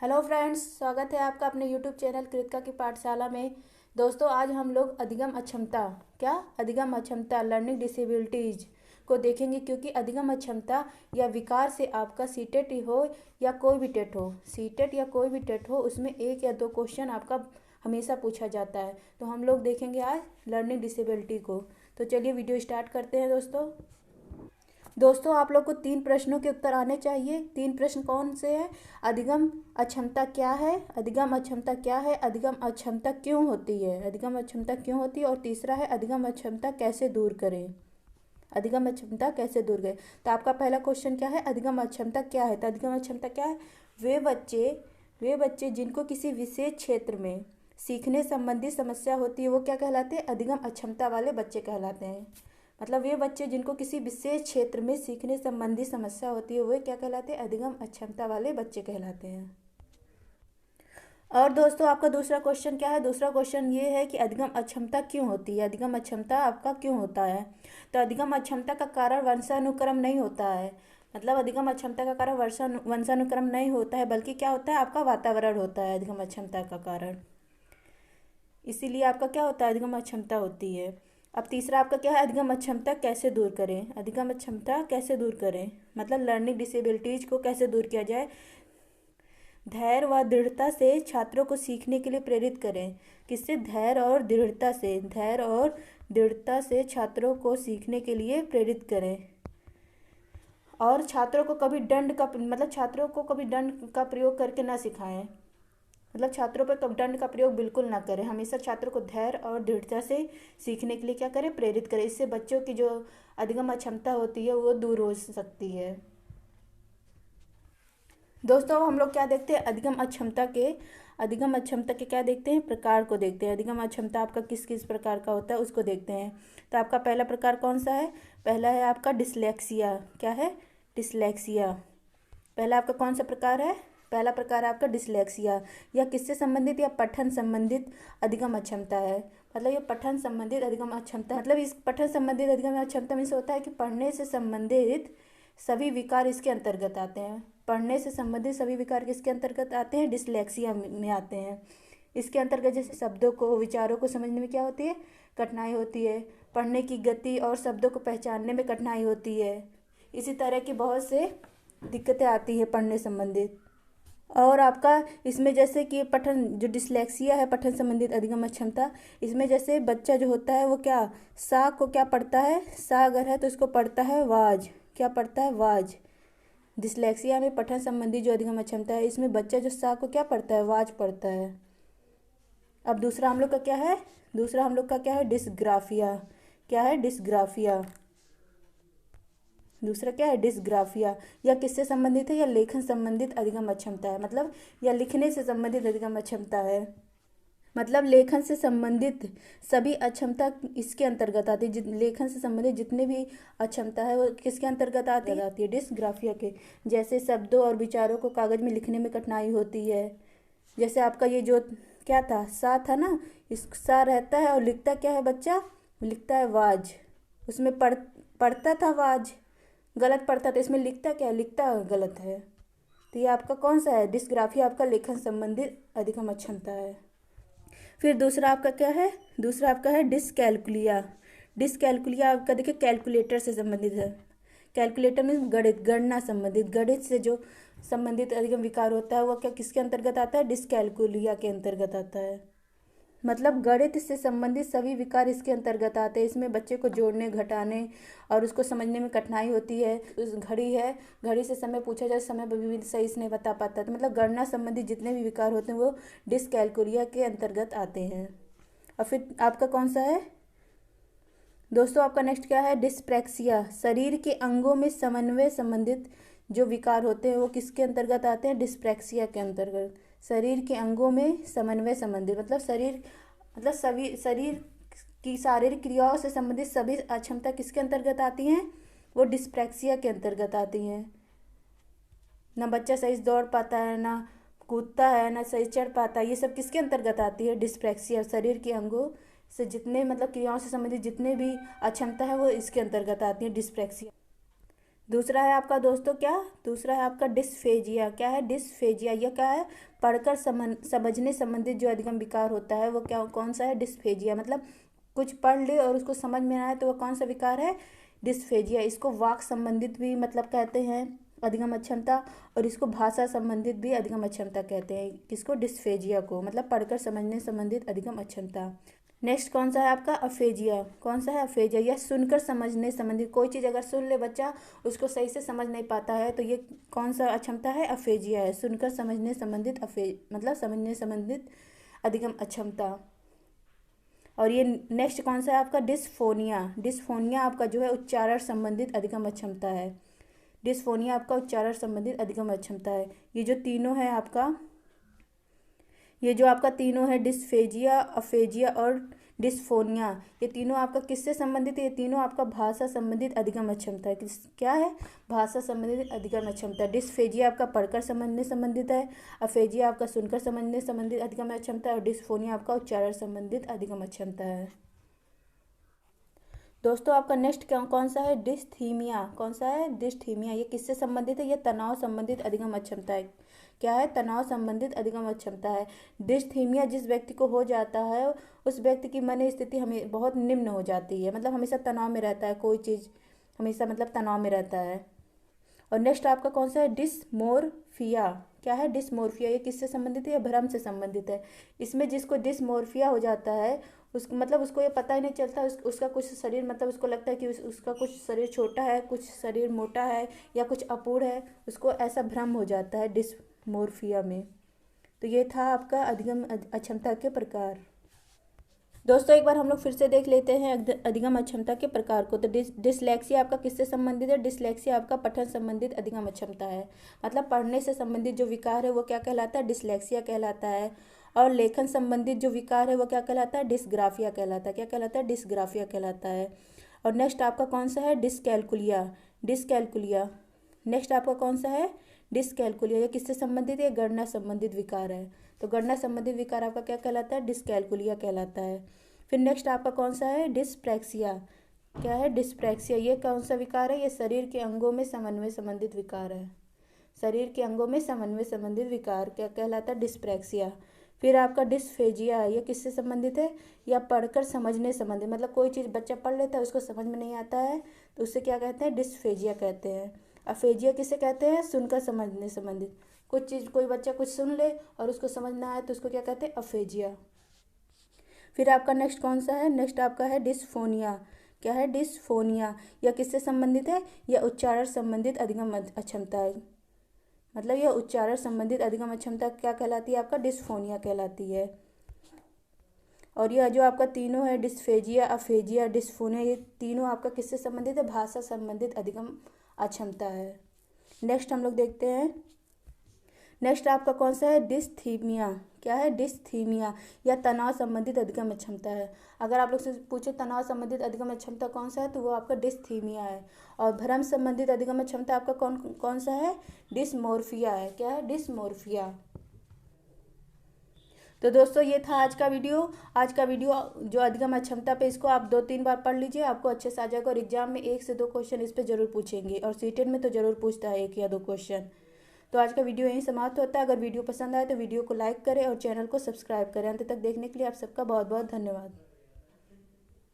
Hello friends, स्वागत है आपका अपने यूट्यूब चैनल कृतिका की पाठशाला में। दोस्तों, आज हम लोग अधिगम अक्षमता लर्निंग डिसेबिलिटीज को देखेंगे, क्योंकि अधिगम अक्षमता या विकार से आपका सीटेट हो या कोई भी टेट हो, सीटेट या कोई भी टेट हो, उसमें एक या दो क्वेश्चन आपका हमेशा पूछा जाता है। तो हम लोग देखेंगे आज लर्निंग डिसेबिलिटी को। तो चलिए वीडियो स्टार्ट करते हैं। दोस्तों, आप लोग को 3 प्रश्नों के उत्तर आने चाहिए। 3 प्रश्न कौन से हैं? अधिगम अक्षमता क्या है, अधिगम अक्षमता क्या है, अधिगम अक्षमता क्यों होती है, अधिगम अक्षमता क्यों होती है, और तीसरा है अधिगम अक्षमता कैसे दूर करें, अधिगम अक्षमता कैसे दूर करें। तो आपका पहला क्वेश्चन क्या है? अधिगम अक्षमता क्या है। तो अधिगम अक्षमता क्या है? वे बच्चे जिनको किसी विशेष क्षेत्र में सीखने संबंधी समस्या होती है, वो क्या कहलाते हैं? अधिगम अक्षमता वाले बच्चे कहलाते हैं। मतलब वे बच्चे जिनको किसी विशेष क्षेत्र में सीखने संबंधी समस्या होती है, वे क्या कहलाते हैं? अधिगम अक्षमता वाले बच्चे कहलाते हैं। और दोस्तों, आपका दूसरा क्वेश्चन क्या है? दूसरा क्वेश्चन ये है कि अधिगम अक्षमता क्यों होती है, अधिगम अक्षमता आपका क्यों होता है। तो अधिगम अक्षमता का कारण वंशानुक्रम नहीं होता है। मतलब अधिगम अक्षमता का कारण वंशानुक्रम नहीं होता है, बल्कि क्या होता है? आपका वातावरण होता है अधिगम अक्षमता का कारण। इसीलिए आपका क्या होता है? अधिगम अक्षमता होती है। अब तीसरा आपका क्या है? अधिगम अक्षमता कैसे दूर करें, अधिगम अक्षमता कैसे दूर करें, मतलब लर्निंग डिसेबिलिटीज को कैसे दूर किया जाए। धैर्य व दृढ़ता से छात्रों को सीखने के लिए प्रेरित करें। किससे? धैर्य और दृढ़ता से छात्रों को सीखने के लिए प्रेरित करें। और छात्रों को कभी दंड का प्रयोग करके ना सिखाएं। मतलब छात्रों पर दंड का प्रयोग बिल्कुल ना करें। हमेशा छात्रों को धैर्य और दृढ़ता से सीखने के लिए क्या करें? प्रेरित करें। इससे बच्चों की जो अधिगम अक्षमता होती है वो दूर हो सकती है। दोस्तों, अब हम लोग क्या देखते हैं? अधिगम अक्षमता के क्या देखते हैं? प्रकार को देखते हैं। अधिगम अक्षमता आपका किस किस प्रकार का होता है उसको देखते हैं। तो आपका पहला प्रकार कौन सा है? पहला है आपका डिसलेक्सिया। क्या है? डिसलेक्सिया। पहला आपका कौन सा प्रकार है? पहला प्रकार है आपका डिसलेक्सिया। यह किससे संबंधित या पठन संबंधित अधिगम अक्षमता है। मतलब ये पठन संबंधित अधिगम अक्षमता, मतलब इस पठन संबंधित अधिगम अक्षमता में से होता है कि पढ़ने से संबंधित सभी विकार इसके अंतर्गत आते हैं। पढ़ने से संबंधित सभी विकार किसके अंतर्गत आते हैं? डिसलेक्सिया में आते हैं। इसके अंतर्गत जैसे शब्दों को, विचारों को समझने में क्या होती है? कठिनाई होती है। पढ़ने की गति और शब्दों को पहचानने में कठिनाई होती है। इसी तरह की बहुत से दिक्कतें आती है पढ़ने संबंधित। और आपका इसमें जैसे कि पठन, जो डिसलेक्सिया है पठन संबंधित अधिगम अक्षमता, इसमें जैसे बच्चा जो होता है वो क्या सा को क्या पढ़ता है? सा अगर है तो इसको पढ़ता है वाज। क्या पढ़ता है? वाज। डिसलेक्सिया में पठन संबंधी जो अधिगम अक्षमता है, इसमें बच्चा जो सा को क्या पढ़ता है? वाज पढ़ता है। अब दूसरा हम लोग का क्या है? दूसरा हम लोग का क्या है? डिसग्राफिया। क्या है? डिसग्राफिया। दूसरा क्या है? डिसग्राफिया। यह किससे संबंधित है? यह लेखन संबंधित अधिगम अक्षमता है। मतलब यह लिखने से संबंधित अधिगम अक्षमता है। मतलब लेखन से संबंधित सभी अक्षमता इसके अंतर्गत आती है। लेखन से संबंधित जितने भी अक्षमता है वो किसके अंतर्गत आती है? डिसग्राफिया के। जैसे शब्दों और विचारों को कागज में लिखने में कठिनाई होती है। जैसे आपका ये जो क्या था, सा था ना, इस सा रहता है और लिखता क्या है बच्चा? लिखता है वाज। उसमें पढ़ता था वाज, गलत पढ़ता था। इसमें लिखता क्या है? लिखता गलत है। तो ये आपका कौन सा है? डिसग्राफिया आपका लेखन संबंधित अधिगम अक्षमता है। फिर दूसरा आपका क्या है? दूसरा आपका है डिसकैलकुलिया। डिसकैलकुलिया आपका देखिए कैलकुलेटर से संबंधित है। कैलकुलेटर में गणित, गणना संबंधित, गणित से जो संबंधित अधिगम विकार होता है वो क्या किसके अंतर्गत आता है? डिसकैलकुलिया के अंतर्गत आता है। मतलब गणित से संबंधित सभी विकार इसके अंतर्गत आते हैं। इसमें बच्चे को जोड़ने, घटाने और उसको समझने में कठिनाई होती है। उस घड़ी है, घड़ी से समय पूछा जाए, समय भी सही से नहीं बता पाता। तो मतलब गणना संबंधित जितने भी विकार होते हैं वो डिसकैलकुलिया के अंतर्गत आते हैं। और फिर आपका कौन सा है दोस्तों? आपका नेक्स्ट क्या है? डिस्प्रैक्सिया। शरीर के अंगों में समन्वय संबंधित जो विकार होते हैं वो किसके अंतर्गत आते हैं? डिस्प्रैक्सिया के अंतर्गत। शरीर के अंगों में समन्वय संबंधित मतलब सभी शरीर की शारीरिक क्रियाओं से संबंधित सभी अक्षमता किसके अंतर्गत आती हैं? वो डिस्प्रैक्सिया के अंतर्गत आती हैं। ना बच्चा सही से दौड़ पाता है, ना कूदता है, ना सही चढ़ पाता है। ये सब किसके अंतर्गत आती है? डिस्प्रैक्सिया। शरीर के अंगों से जितने मतलब क्रियाओं से संबंधित जितने भी अक्षमता है वो इसके अंतर्गत आती है, डिस्प्रैक्सिया। दूसरा है आपका दोस्तों क्या, दूसरा है आपका डिस्फेजिया। क्या है डिस्फेजिया, यह क्या है, पढ़कर समझने संबंधित जो अधिगम विकार होता है वो क्या, कौन सा है, डिस्फेजिया। मतलब कुछ पढ़ ले और उसको समझ में ना आए तो वह कौन सा विकार है, डिस्फेजिया। इसको वाक संबंधित भी मतलब कहते हैं अधिगम अक्षमता, और इसको भाषा संबंधित भी अधिगम अक्षमता कहते हैं। किसको, डिस्फेजिया को, मतलब पढ़कर समझने संबंधित अधिगम अक्षमता। नेक्स्ट कौन सा है आपका, अफेजिया। कौन सा है, अफेजिया। यह सुनकर समझने संबंधित, कोई चीज़ अगर सुन ले बच्चा उसको सही से समझ नहीं पाता है तो ये कौन सा अक्षमता है, अफेजिया है। सुनकर समझने संबंधित मतलब समझने संबंधित अधिगम अक्षमता। और ये नेक्स्ट कौन सा है आपका, डिस्फोनिया। डिस्फोनिया आपका जो है उच्चारण संबंधित अधिगम अक्षमता है। डिस्फोनिया आपका उच्चारण संबंधित अधिगम अक्षमता है। ये जो तीनों है आपका, ये जो आपका तीनों है, डिस्फेजिया, अफेजिया और डिस्फोनिया, ये तीनों आपका किससे संबंधित है, ये तीनों आपका भाषा संबंधित अधिगम अक्षमता है। किस क्या है, भाषा संबंधित अधिगम अक्षमता। डिस्फेजिया आपका पढ़कर समझने संबंधित है, अफेजिया आपका सुनकर समझने संबंधित अधिगम अक्षमता है, और डिस्फोनिया आपका उच्चारण संबंधित अधिगम अक्षमता है। दोस्तों आपका नेक्स्ट कौन सा है, डिस्थीमिया। कौन सा है, डिस्थीमिया। ये किससे संबंधित है, ये तनाव संबंधित अधिगम अक्षमता है। क्या है, तनाव संबंधित अधिगम अक्षमता है। डिस्थीमिया जिस व्यक्ति को हो जाता है उस व्यक्ति की मन स्थिति हमें बहुत निम्न हो जाती है, मतलब हमेशा तनाव में रहता है, कोई चीज़ हमेशा मतलब तनाव में रहता है। और नेक्स्ट आपका कौन सा है, डिस्मोर्फिया। क्या है, डिस्मोर्फिया। ये किससे संबंधित है, ये भ्रम से संबंधित है। इसमें जिसको डिस्मोर्फिया हो जाता है उसको मतलब उसको ये पता ही नहीं चलता उसका कुछ शरीर, मतलब उसको लगता है कि उसका कुछ शरीर छोटा है, कुछ शरीर मोटा है, या कुछ अपूर्ण है, उसको ऐसा भ्रम हो जाता है डिस्मोर्फिया में। तो ये था आपका अधिगम अक्षमता के प्रकार। दोस्तों एक बार हम लोग फिर से देख लेते हैं अधिगम अक्षमता के प्रकार को। तो डिसलेक्सिया आपका किससे संबंधित है, डिसलेक्सिया आपका पठन संबंधित अधिगम अक्षमता है। मतलब पढ़ने से संबंधित जो विकार है वो क्या कहलाता है, डिसलेक्सिया कहलाता है। और लेखन संबंधित जो विकार है वो क्या कहलाता है, डिसग्राफिया कहलाता है। क्या कहलाता है, डिसग्राफिया कहलाता है। और नेक्स्ट आपका कौन सा है, डिसकैलकुलिया। डिसकैलकुलिया नेक्स्ट आपका कौन सा है, डिसकैलकुलिया। ये किससे संबंधित है, गणना संबंधित विकार है। तो गणना संबंधित विकार आपका क्या कहलाता है, डिसकैलकुलिया कहलाता है। फिर नेक्स्ट आपका कौन सा है, डिस्प्रैक्सिया। क्या है, डिस्प्रैक्सिया। ये कौन सा विकार है, ये शरीर के अंगों में समन्वय संबंधित विकार है। शरीर के अंगों में समन्वय संबंधित विकार क्या कहलाता है, डिस्प्रैक्सिया। फिर आपका डिस्फेजिया है, ये किससे संबंधित है, या पढ़कर समझने संबंधित, मतलब कोई चीज़ बच्चा पढ़ लेता है उसको समझ में नहीं आता है तो उससे क्या कहते हैं, डिस्फेजिया कहते हैं। अफेजिया किसे कहते हैं, सुनकर समझने संबंधित, कुछ चीज़ कोई बच्चा कुछ सुन ले और उसको समझ ना आए तो उसको क्या कहते हैं, अफेजिया। फिर आपका नेक्स्ट कौन सा है, नेक्स्ट आपका है डिस्फोनिया। क्या है, डिस्फोनिया। यह किससे संबंधित है, यह उच्चारण संबंधित अधिगम अक्षमता है। मतलब यह उच्चारण संबंधित अधिगम अक्षमता क्या कहलाती है, आपका डिस्फोनिया कहलाती है। और यह जो आपका तीनों है, डिस्फेजिया, अफेजिया, डिस्फोनिया, ये तीनों आपका किससे संबंधित है, भाषा संबंधित अधिगम अक्षमता है। नेक्स्ट हम लोग देखते हैं, नेक्स्ट आपका कौन सा है, डिस्थीमिया। क्या है, डिस्थीमिया। या तनाव संबंधित अधिगम अक्षमता है। अगर आप लोग से पूछे तनाव संबंधित अधिगम अक्षमता कौन सा है तो वो आपका डिस्थीमिया है। और भ्रम संबंधित अधिगम अक्षमता आपका कौन कौन सा है, डिस्मोर्फिया है। क्या है, डिस्मोर्फिया। तो दोस्तों ये था आज का वीडियो। आज का वीडियो जो अधिगम अक्षमता पे, इसको आप 2-3 बार पढ़ लीजिए, आपको अच्छे से आ जाएगा। और एग्जाम में 1 से 2 क्वेश्चन इस पे जरूर पूछेंगे, और सीटेट में तो जरूर पूछता है 1 या 2 क्वेश्चन। तो आज का वीडियो यहीं समाप्त होता है। अगर वीडियो पसंद आए तो वीडियो को लाइक करें और चैनल को सब्सक्राइब करें। अंत तक देखने के लिए आप सबका बहुत बहुत धन्यवाद।